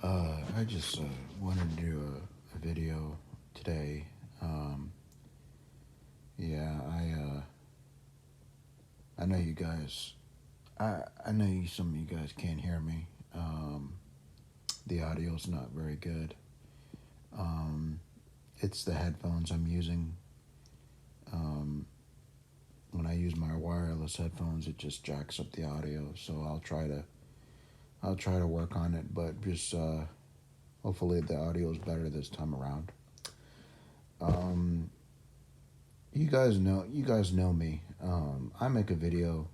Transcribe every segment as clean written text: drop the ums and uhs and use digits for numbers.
I just wanted to do a video today. Um, yeah, I know you guys. I know some of you guys can't hear me. The audio's not very good. Um, it's the headphones I'm using. Um, when I use my wireless headphones, it just jacks up the audio. So I'll try to work on it, but just hopefully the audio is better this time around. Um, you guys know me. I make a video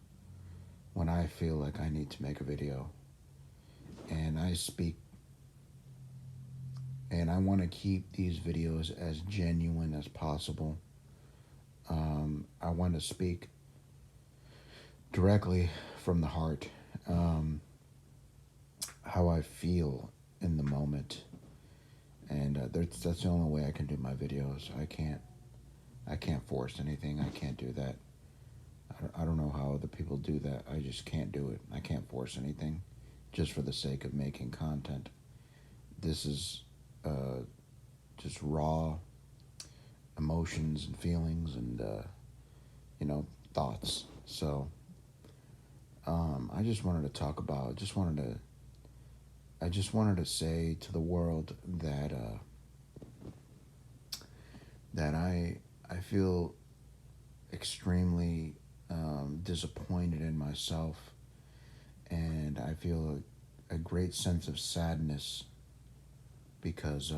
when I feel like I need to make a video, and I speak, and I want to keep these videos as genuine as possible. I want to speak directly from the heart, um, how I feel in the moment, and that's the only way I can do my videos. I can't force anything. I can't do that. I don't know how other people do that. I just can't do it. I can't force anything just for the sake of making content. This is uh, just raw emotions and feelings and, thoughts. So I just wanted to talk about, I just wanted to say to the world that I feel extremely disappointed in myself, and I feel a great sense of sadness because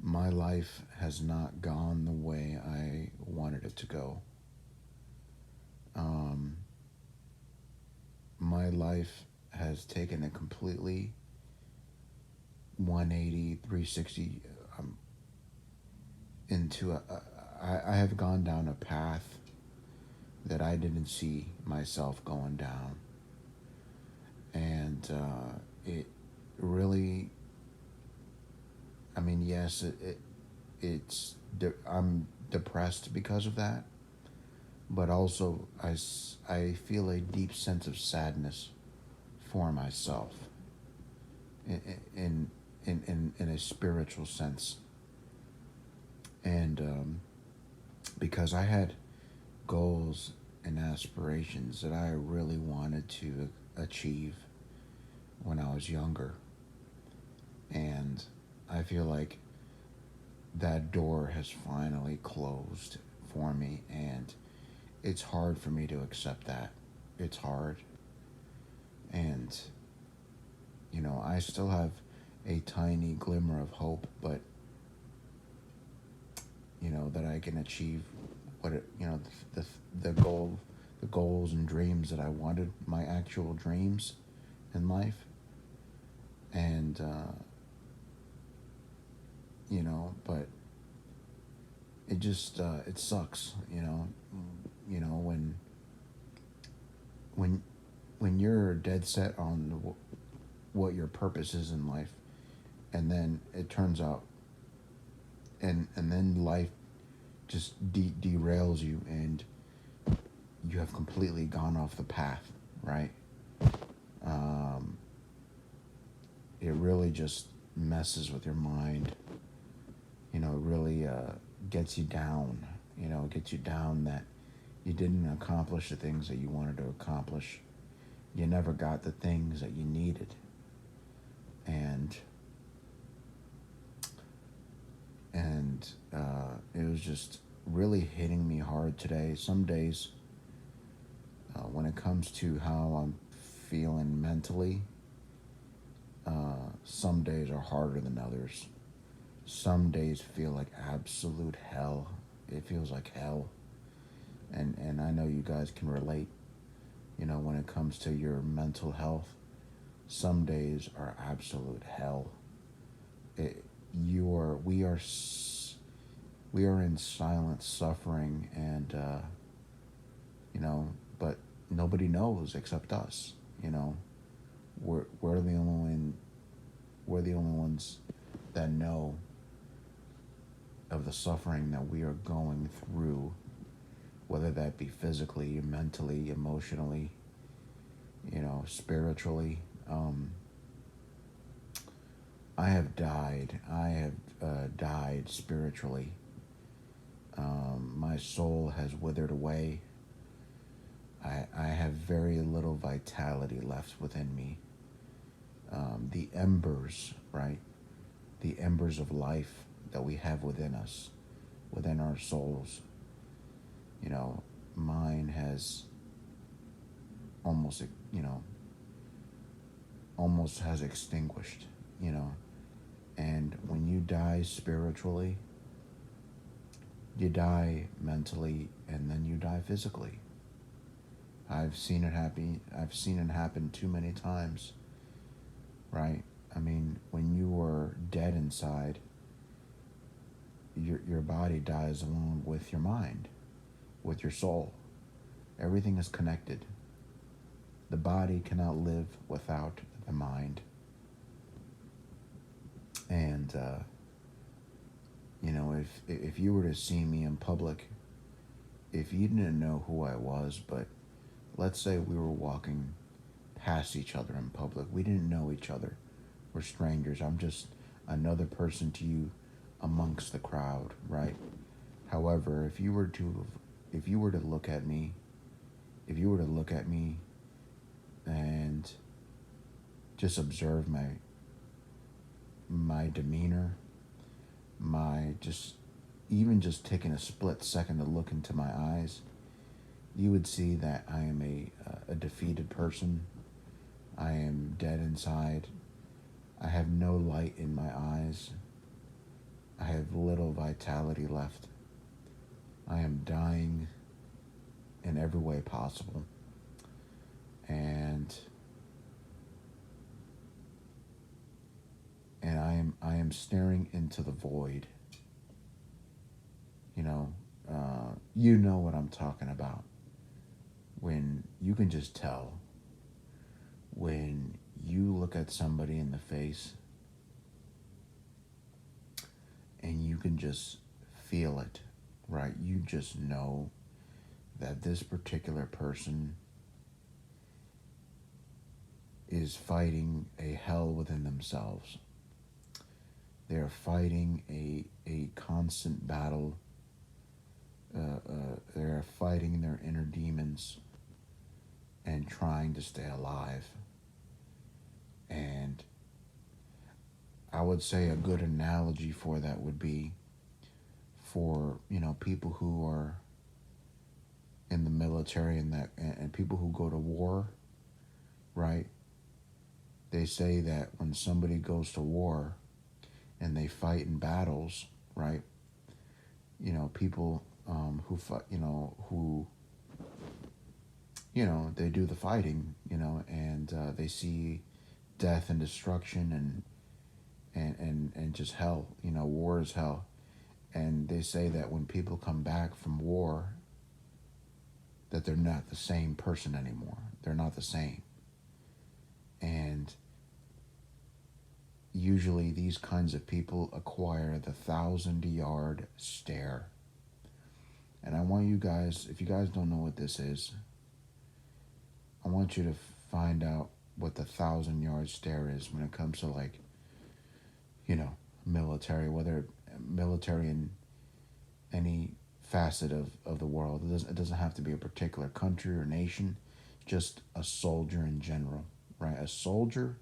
my life has not gone the way I wanted it to go. Um, my life has taken a completely 180, 360 into I have gone down a path that I didn't see myself going down. And it really, I mean, yes, I'm depressed because of that, but also I feel a deep sense of sadness for myself in in a spiritual sense, and because I had goals and aspirations that I really wanted to achieve when I was younger, and I feel like that door has finally closed for me, and it's hard for me to accept that. It's hard, and I still have a tiny glimmer of hope, but that I can achieve what the the goal, the goals and dreams that I wanted, my actual dreams in life, and but it just it sucks, when when when you're dead set on what your purpose is in life, and then it turns out, and then life just derails you, and you have completely gone off the path, right? Um, it really just messes with your mind. It really gets you down. It gets you down that you didn't accomplish the things that you wanted to accomplish. You never got the things that you needed, and it was just really hitting me hard today. Some days, when it comes to how I'm feeling mentally, some days are harder than others. Some days feel like absolute hell. It feels like hell. And I know you guys can relate, when it comes to your mental health. Some days are absolute hell. It, you are, we are in silent suffering, and, but nobody knows except us, we're the we're the only ones that know of the suffering that we are going through, whether that be physically, mentally, emotionally, spiritually. I have died. I have died spiritually. My soul has withered away. I have very little vitality left within me. The embers, right? The embers of life that we have within us, within our souls, you know, mine has almost, you know, almost has extinguished, you know. And when you die spiritually, you die mentally and then you die physically. I've seen it happen. I've seen it happen too many times, right? I mean, when you are dead inside, your body dies along with your mind, with your soul. Everything is connected. The body cannot live without the mind. And you know, if you were to see me in public, if you didn't know who I was, but let's say we were walking past each other in public, we didn't know each other, we're strangers. I'm just another person to you amongst the crowd, right? However, if you were to look at me, if you were to look at me and just observe my demeanor, my just even just taking a split second to look into my eyes, you would see that I am a defeated person. I am dead inside. I have no light in my eyes. I have little vitality left. I am dying in every way possible. And I am staring into the void. You know what I'm talking about. When you can just tell, when you look at somebody in the face and you can just feel it, right? You just know that this particular person is fighting a hell within themselves. They're fighting a constant battle. They're fighting their inner demons and trying to stay alive. And I would say a good analogy for that would be for, people who are in the military and people who go to war, right? They say that when somebody goes to war and they fight in battles, right? People who fight, they do the fighting, and they see death and destruction and just hell. War is hell. And they say that when people come back from war, that they're not the same person anymore. They're not the same. And usually these kinds of people acquire the 1,000-yard stare. And I want you guys, if you guys don't know what this is, I want you to find out what the 1,000-yard stare is when it comes to military, whether military in any facet of the world. It doesn't have to be a particular country or nation, just a soldier in general, right? A soldier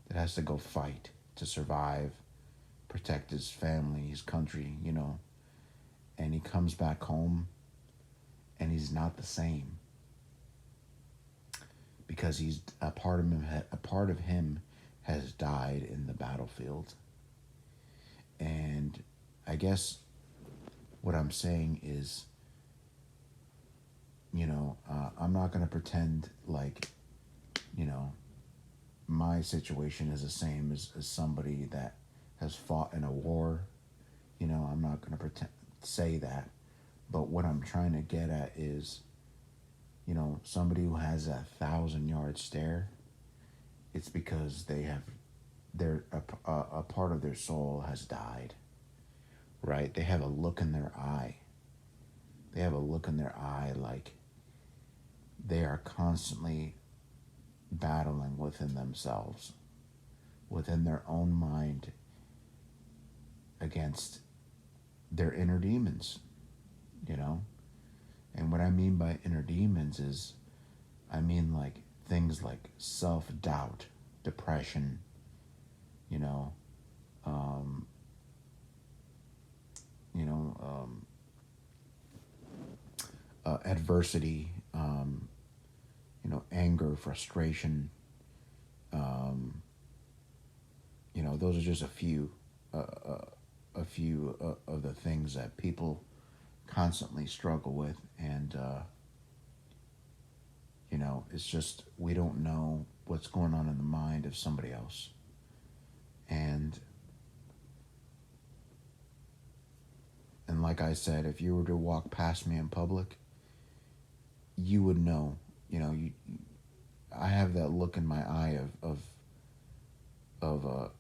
that has to go fight to survive, protect his family, his country, and he comes back home and he's not the same because he's a part of him has died in the battlefield. And I guess what I'm saying is, I'm not going to pretend like, my situation is the same as somebody that has fought in a war. I'm not going to say that. But what I'm trying to get at is, somebody who has a 1,000-yard stare, it's because a part of their soul has died, right? They have a look in their eye. They have a look in their eye like they are constantly battling within themselves, within their own mind against their inner demons, you know? And what I mean by inner demons is, I mean like things like self doubt, depression, you know, um, you know, adversity, anger, frustration. Um, those are just a few of the things that people constantly struggle with, and it's just we don't know what's going on in the mind of somebody else, and like I said, if you were to walk past me in public, you would know. I have that look in my eye of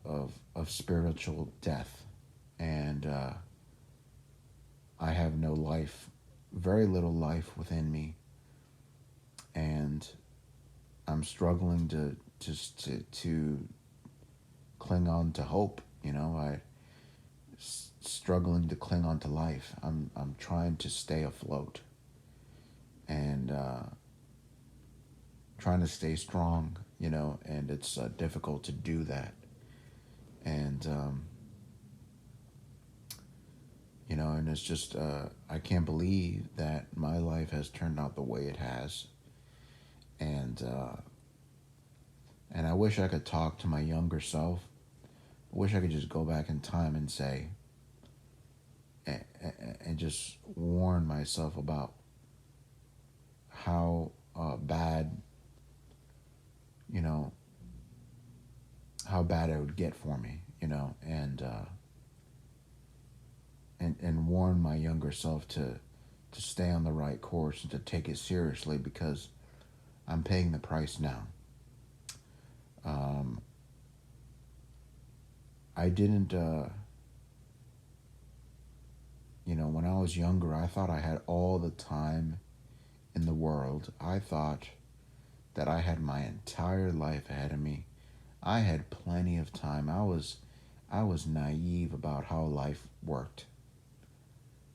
spiritual death, and I have no life, very little life within me, and I'm struggling to cling on to hope. Struggling to cling on to life. I'm trying to stay afloat, and trying to stay strong. And it's difficult to do that, and and it's just I can't believe that my life has turned out the way it has, and I wish I could talk to my younger self. I wish I could just go back in time and say, and just warn myself about how bad, how bad it would get for me, and warn my younger self to stay on the right course and to take it seriously, because I'm paying the price now. Um, I didn't, when I was younger, I thought I had all the time in the world. I thought that I had my entire life ahead of me. I had plenty of time. I was naive about how life worked.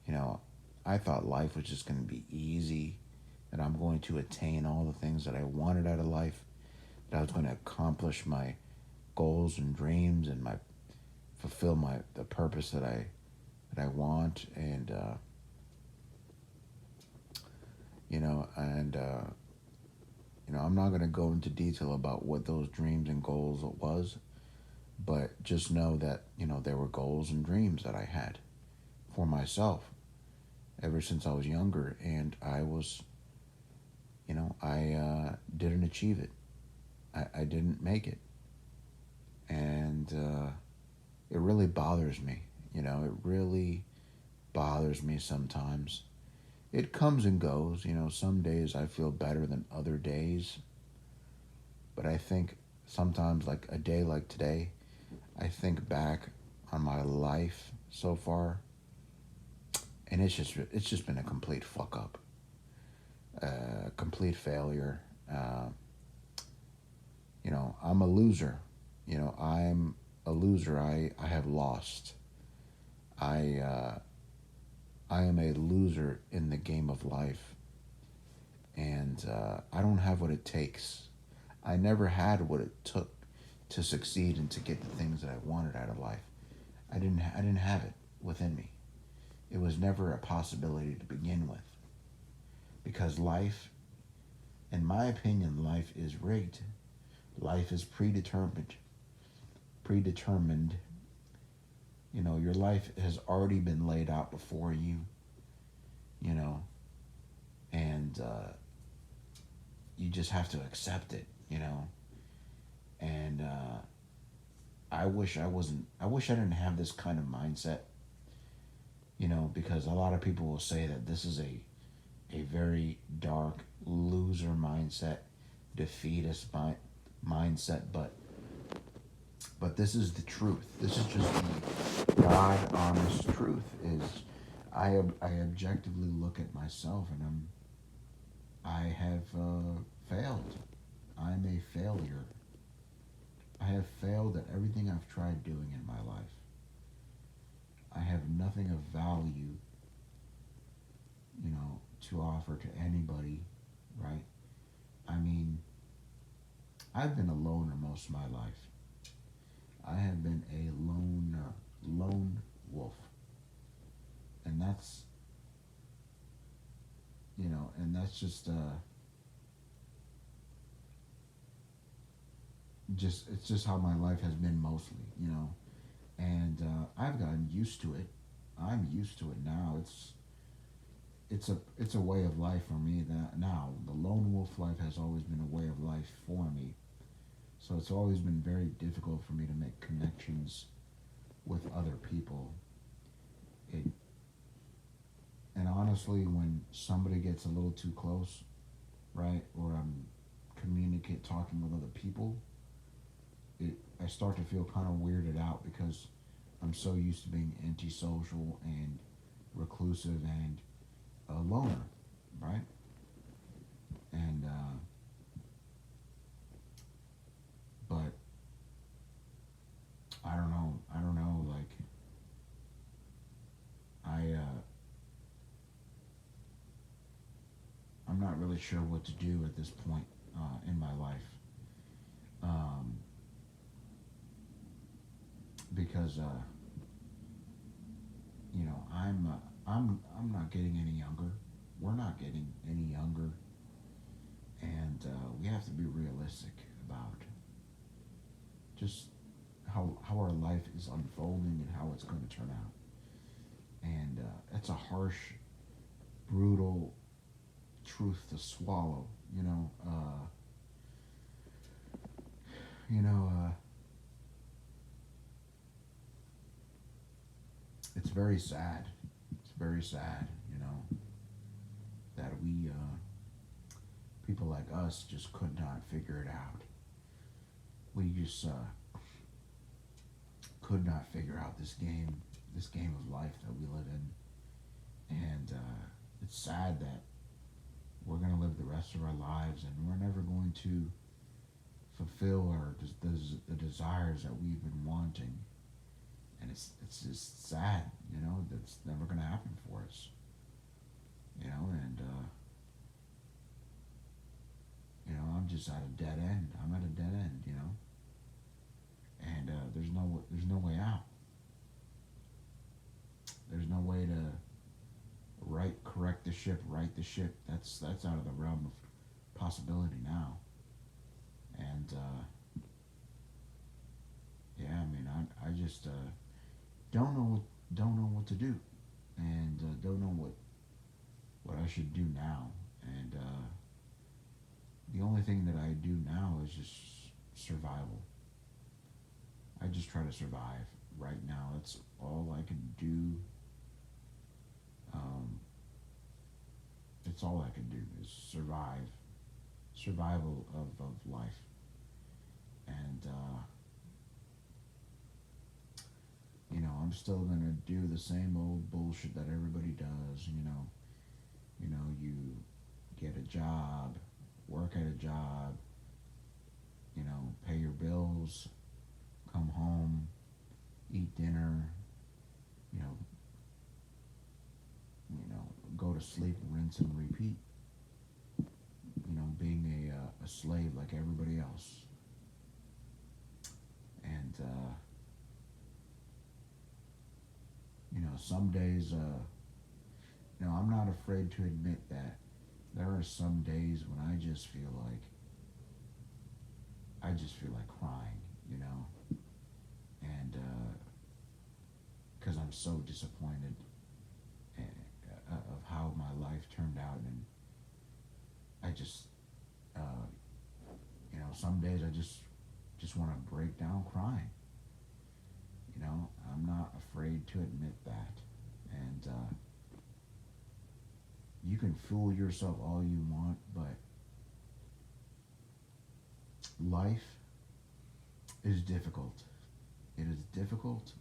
You know, I thought life was just going to be easy, that I'm going to attain all the things that I wanted out of life, that I was going to accomplish my goals and dreams and fulfill the purpose that I want, and I'm not going to go into detail about what those dreams and goals was, but just know that there were goals and dreams that I had for myself ever since I was younger, and I didn't achieve it. I didn't make it, and it really bothers me. It really bothers me sometimes. It comes and goes. Some days I feel better than other days, but I think sometimes, like a day like today, I think back on my life so far, and it's just been a complete fuck up, complete failure. I'm a loser. I'm a loser. I have lost. I I am a loser in the game of life, and I don't have what it takes. I never had what it took to succeed and to get the things that I wanted out of life. I didn't have it within me. It was never a possibility to begin with, because life, in my opinion, life is rigged. Life is predetermined. Predetermined. Your life has already been laid out before you. You know, and you just have to accept it. And I wish I wasn't. I wish I didn't have this kind of mindset. Because a lot of people will say that this is a very dark loser mindset, defeatist mindset, but this is the truth. This is just the God honest truth. Is I objectively look at myself, and I have failed. I'm a failure. I have failed at everything I've tried doing in my life. I have nothing of value, to offer to anybody, right? I mean, I've been a loner most of my life. I have been a lone wolf, and that's just it's just how my life has been mostly. And I've gotten used to it. I'm used to it now. It's a way of life for me. That now the lone wolf life has always been a way of life for me. So it's always been very difficult for me to make connections with other people. It and honestly, when somebody gets a little too close, right, or I'm communicate talking with other people, I start to feel kind of weirded out because I'm so used to being antisocial and reclusive and a loner, right? And but I don't know. I don't know. Like I I'm not really sure what to do at this point in my life, um, because I'm not getting any younger. We're not getting any younger, and we have to be realistic about just how our life is unfolding and how it's going to turn out. And it's a harsh, brutal truth to swallow. You know, it's very sad. It's very sad. That people like us just could not figure it out. We just could not figure out this game of life that we live in, and it's sad that we're going to live the rest of our lives and we're never going to fulfill the desires that we've been wanting, and it's just sad, that's never going to happen for us, and I'm just at a dead end. I'm at a dead end, and there's no way out. There's no way to correct the ship, right the ship. That's out of the realm of possibility now. And yeah, I mean, I just don't know what to do, and don't know what I should do now. And the only thing that I do now is just survival. I just try to survive right now. That's all I can do. Um, it's all I can do is survive, survival of life, and I'm still gonna do the same old bullshit that everybody does. You get a job, work at a job, pay your bills, come home, eat dinner, you know, go to sleep, rinse and repeat. Being a slave like everybody else. And some days, I'm not afraid to admit that there are some days when I just feel like crying, and because I'm so disappointed of how my life turned out, and I just, some days I just want to break down crying. I'm not afraid to admit that, and you can fool yourself all you want, but life is difficult. It is difficult.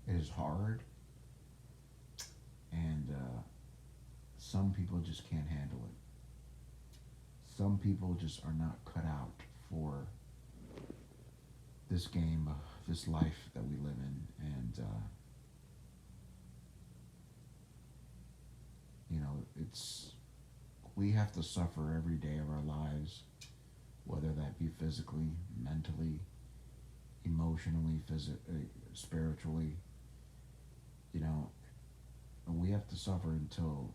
It is hard, and some people just can't handle it. Some people just are not cut out for this game, this life that we live in, and it's we have to suffer every day of our lives, whether that be physically, mentally, emotionally, spiritually. You know, and we have to suffer until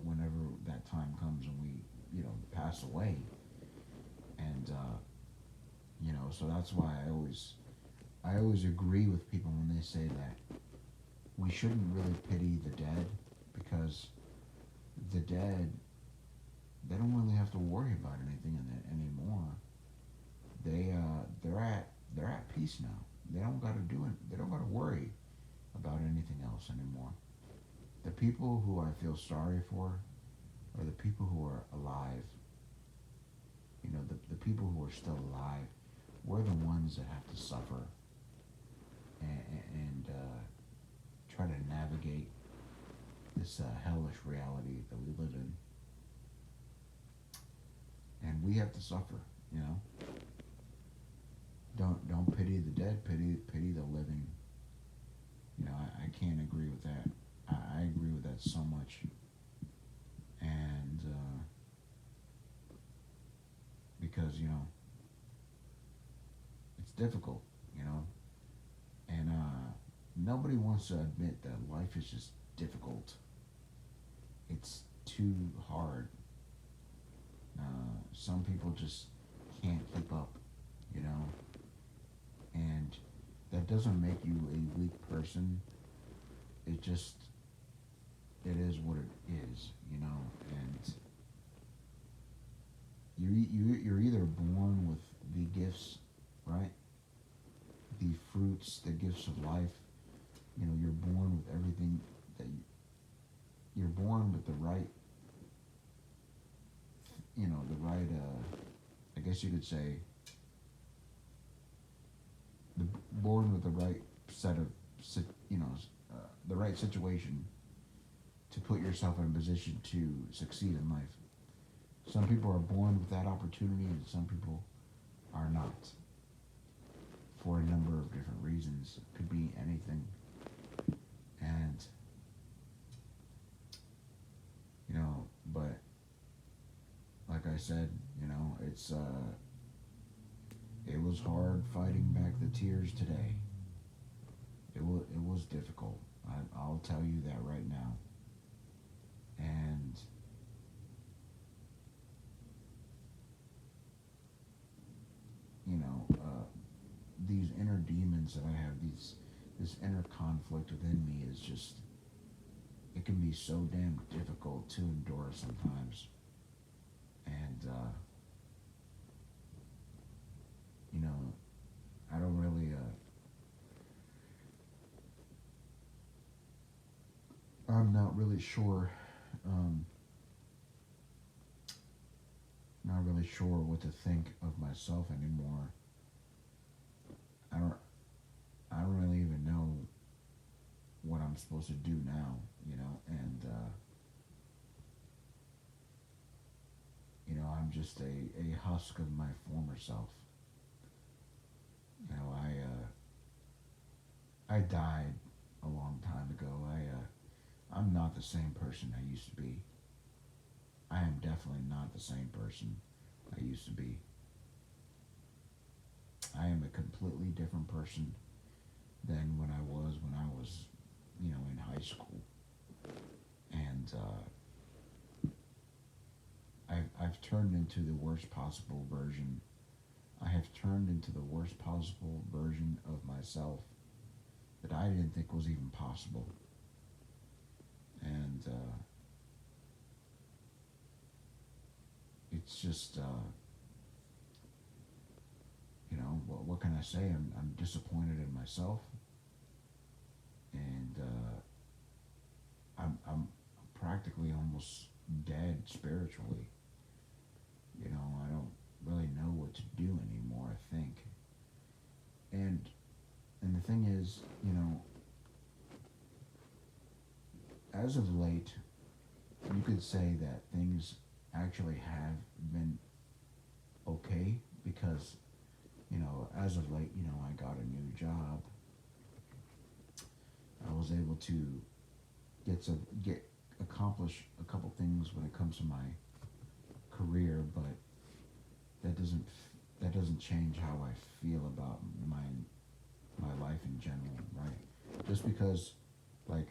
whenever that time comes and we pass away, and so that's why I always agree with people when they say that we shouldn't really pity the dead, because the dead, they don't really have to worry about anything in it anymore. They're at peace now. They don't got to do it. They don't got to worry about anything else anymore. The people who I feel sorry for are the people who are alive. The people who are still alive. We're the ones that have to suffer and try to navigate this hellish reality that we live in, and we have to suffer. You know, don't pity the dead. Pity the living. I can't agree with that. I agree with that so much, and because it's difficult. You know, and nobody wants to admit that life is just difficult. It's too hard. Some people just can't keep up, you know, and that doesn't make you a weak person. It just, it is what it is, and you're either born with the gifts, right? The fruits, the gifts of life. You're born with everything that you're born with the right, the right, I guess you could say, born with the right set of, the right situation to put yourself in a position to succeed in life. Some people are born with that opportunity, and some people are not, for a number of different reasons. It could be anything. And, but like I said, it was hard fighting back the tears today. It was difficult. I'll tell you that right now. And these inner demons that I have, this inner conflict within me is just, it can be so damn difficult to endure sometimes. And I don't really I'm not really sure, um, not really sure what to think of myself anymore. I don't I don't really even know what I'm supposed to do now, and I'm just a husk of my former self. I died a long time ago. I'm not the same person I used to be. I am definitely not the same person I used to be. I am a completely different person than when I was, in high school. And I've turned into the worst possible version. I have turned into the worst possible version of myself that I didn't think was even possible. And it's just, what can I say? I'm disappointed in myself, and I'm practically almost dead spiritually. I don't really know what to do anymore, I think. And and the thing is, as of late, you could say that things actually have been okay, because as of late, I got a new job. I was able to get accomplish a couple things when it comes to my career, but that doesn't that doesn't change how I feel about my life in general, right? Just because like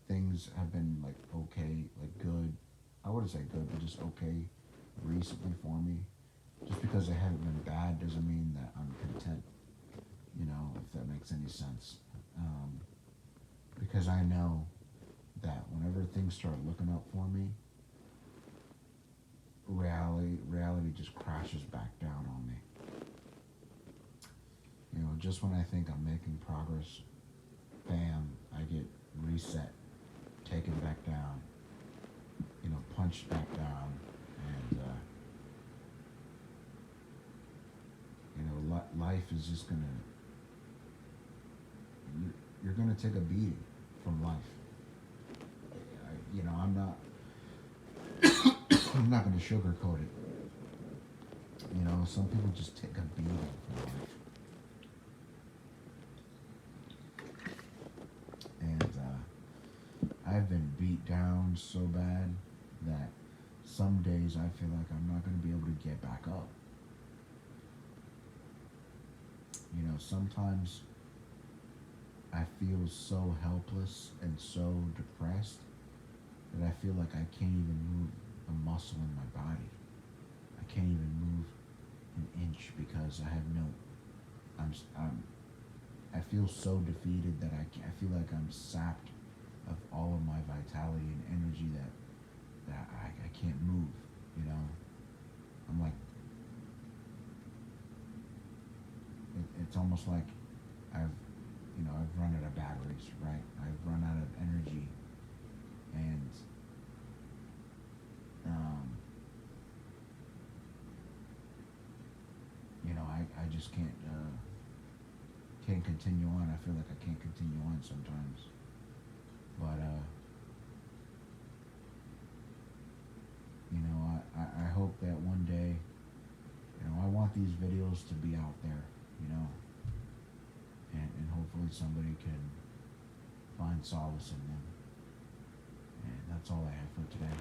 things have been like okay, like good. I wouldn't say good, but just okay recently for me. Just because they haven't been bad doesn't mean that I'm content. If that makes any sense. Um, because I know that whenever things start looking up for me, reality just crashes back down on me. Just when I think I'm making progress, bam, I get reset, taken back down, punched back down, and life is just you're gonna take a beating from life. I'm not I'm not gonna sugarcoat it. Some people just take a beating from life, and I've been beat down so bad that some days I feel like I'm not gonna be able to get back up. Sometimes I feel so helpless and so depressed that I feel like I can't even move a muscle in my body. I can't even move an inch because I'm I feel so defeated that I feel like I'm sapped of all of my vitality and energy that I can't move. I'm like it's almost like I've I've run out of batteries, right? I've run out of energy, and um, I just can't continue on. I feel like I can't continue on sometimes, but I hope that one day, I want these videos to be out there, and hopefully somebody can find solace in them. And that's all I have for today.